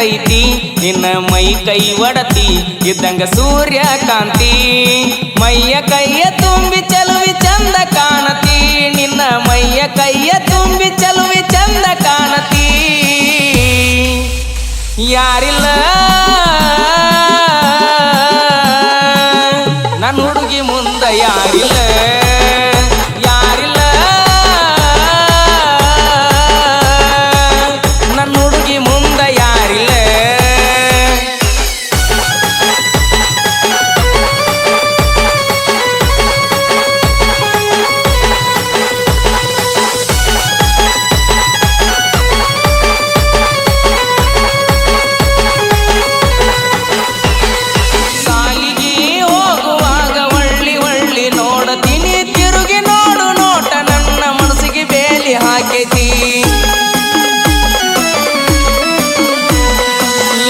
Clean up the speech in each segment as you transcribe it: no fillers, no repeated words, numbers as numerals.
ಚಂದೈತಿ ನಿನ್ನ ಮೈ ಕೈ ಒಡತಿ ಇದ್ದಂಗ ಸೂರ್ಯಕಾಂತಿ ಮೈಯ ಕೈಯ ತುಂಬಿ ಚಲುವಿ ಚಂದ ಕಾಣತಿ ನಿನ್ನ ಮೈಯ ಕೈಯ ತುಂಬಿ ಚಲುವಿ ಚಂದ ಕಾಣತಿ ಯಾರಿಲ್ಲ ನನ್ನ ಹುಡುಗಿ ಮುಂದ ಯಾರಿಲ್ಲ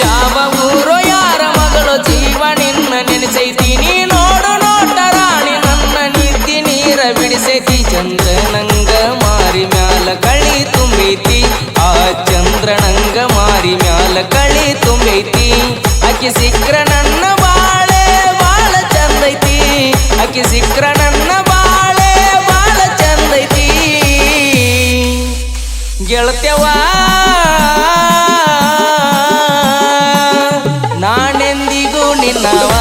ಯಾವ ಊರೋ ಯಾರ ಮಗಳು ಜೀವ ನಿನ್ನ ನೆನೆಸೈತಿ ನೀ ನೋಡು ನೋಟ ರಾಣಿ ನನ್ನ ನಿತ್ಯ ನೀರ ಬಿಡಿಸೈತಿ ಚಂದ್ರನಂಗ ಮಾರಿ ಮ್ಯಾಲ ಕಳಿ ತುಂಬೈತಿ ಆ ಚಂದ್ರನಂಗ ಮಾರಿ ಮ್ಯಾಲ ಕಳಿ ತುಂಬೈತಿ ಅಕ್ಕಿ ಸಿಕ್ರ ನನ್ನ ಬಾಳೆ ಬಾಳ ಚಂದೈತಿ ಅಕ್ಕಿ ಸಿಕ್ರ ನನ್ನ ಬಾಳೆ ಬಾಳ ಚಂದೈತಿ ಗೆಳತ್ಯವ ನಾನೆಂದಿಗೂ ನಿನ್ನವ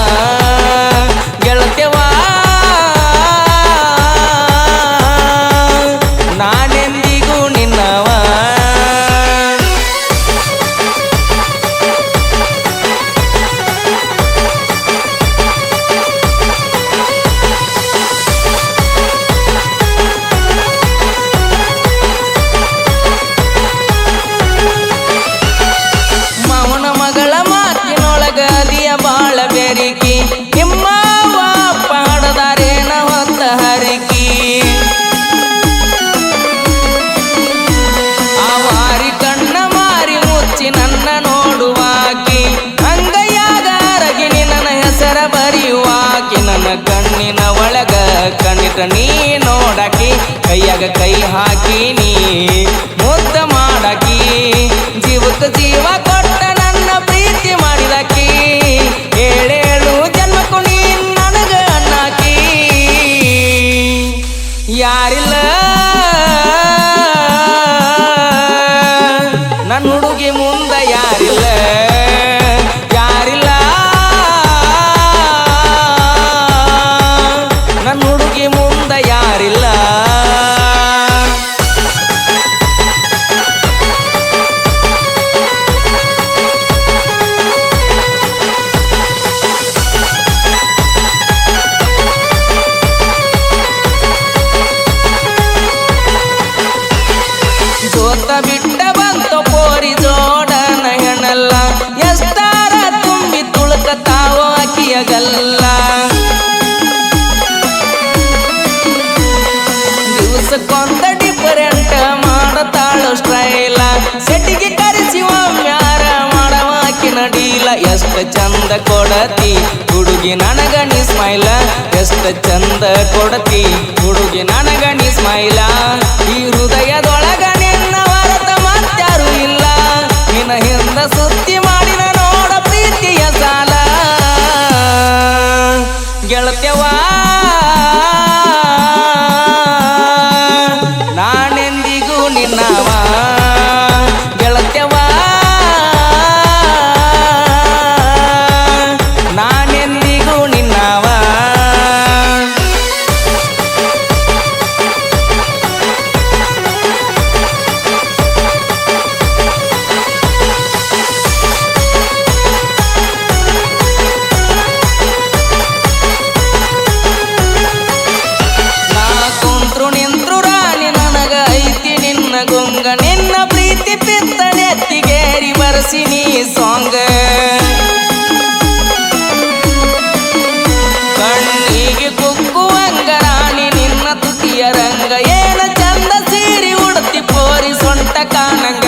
ಗೆಳತ್ಯವ ನಾನೆಂದಿಗೂ ನಿನ್ನವ ಬಾಳ ಬೆರಿಕಿ ನಿಮ್ಮವ್ವ ಪಾಡದಾರೇನ ಹೊತ್ತ ಹರಿಕಿ ಆ ಮಾರಿ ಕಣ್ಣ ಮಾರಿ ಮುಚ್ಚಿ ನನ್ನ ನೋಡುವಾಕಿ ಅಂಗೈಯಾಗ ಅರಗಿನಿ ನನ್ನ ಹೆಸರ ಬರೆಯುವಾಕಿ ನನ್ನ ಕಣ್ಣಿನ ಒಳಗ ಕಣ್ಣಿಟ ನೀ ನೋಡಾಕಿ ಕೈಯಾಗ ಕೈ ಹಾಕಿ ನೀ ಮುದ್ದ ಮಾಡಾಕಿ ಜೀವಕ್ಕೆ ಜೀವ ಕೊಟ್ಟ ನನ್ನ ಪ್ರೀತಿ ಮಾಡಿದಾಕಿ ಏಳೇಳು ಜನ್ಮಕ್ಕೂ ನೀ ನನಗ ಅಣ್ಣಾಕಿ ಯಾರಿಲ್ಲ ನನ್ನ ಹುಡುಗಿ ಮುಂದ ಯಾರಿಲ್ಲ ಯಾರಿಲ್ಲ ನನ್ನ ಹುಡುಗಿ ಮುಂದ ಯಾರಿಲ್ಲ ಜೋತ ಬಿಟ್ಟ ಬಂತು ಪೋರಿ ಜೋಡನ ಹೆಣಲ್ಲ ಎಷ್ಟಾರ ತುಂಬಿ ತುಳುಕತಾವೋ ಅಕ್ಕಿಯಗಲ್ಲ ದಿವಸಕ್ಕೊಂದ ಡಿಫರೆಂಟ್ ಮಾಡತಾಳು ಸ್ಟೈಲ ಸೆಟ್ಟಿಗೆ ಕರೆಸಿ ಒಮ್ಮ್ಯಾರ ಮಾಡವಾಕಿ ನಡೀಲ ಎಷ್ಟು ಚಂದ ಕೊಡತಿ ಹುಡುಗಿ ನನಗಣಿ ಸ್ಮೈಲ ಎಷ್ಟು ಚಂದ ಕೊಡತಿ ಹುಡುಗಿ ನನಗಣಿ ಸ್ಮೈಲ ಈ ಹೃದಯದೊಳಗ ನಿನ್ನ ಹೊರತ ಮತ್ಯಾರು ಇಲ್ಲ ನಿನ್ನ ಹಿಂದ ಸುತ್ತಿ ಮಾಡಿನ ನೋಡ ಪ್ರೀತಿಯ ಸಾಲ ಗೆಳತ್ಯವ ನಾನೆಂದಿಗೂ ನಿನ್ನವ ಗೆಳತ್ಯವ ನಾನೆಂದಿಗೂ ನಿನ್ನವ ಗುಂಗ ನಿನ್ನ ಪ್ರೀತಿ ಪಿತ್ತನೆತ್ತಿಗೇರಿ ಬರ್ಸಿನಿ ಸಾಂಗ ಕಣ್ಣಿಗೆ ಕುಕ್ಕುವಂಗ ರಾಣಿ ನಿನ್ನ ತುಟಿಯ ರಂಗ ಏನ ಚಂದ ಸೀರಿ ಉಡುತ್ತಿ ಪೋರಿ ಸೊಂಟ ಕಾಣಂಗ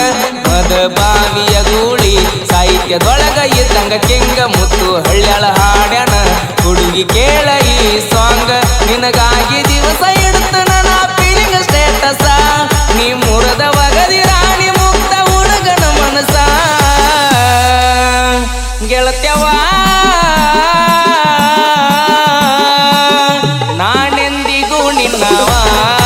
ಮದ ಬಾವಿಯ ಗೂಳಿ ಸಾಹಿತ್ಯದೊಳಗ ಇದ್ದಂಗ ಕೆಂಗ ಮುತ್ತು ಹಳ್ಳ್ಯಾಳ ಹಾಡ್ಯಾನ ಹುಡುಗಿ ಕೇಳ ಈ ಸಾಂಗ್ ನಿನಗಾಗಿ ದಿವಸ ಇಡುತ್ತ ನನ್ನ ಫೀಲಿಂಗ್ ಸ್ಟೇಟಸ ನೀ ಮುರದ ಒಗದಿ ರಾಣಿ ಮುಕ್ತ ಹುಡುಗನ ಮನಸ ಮಾವ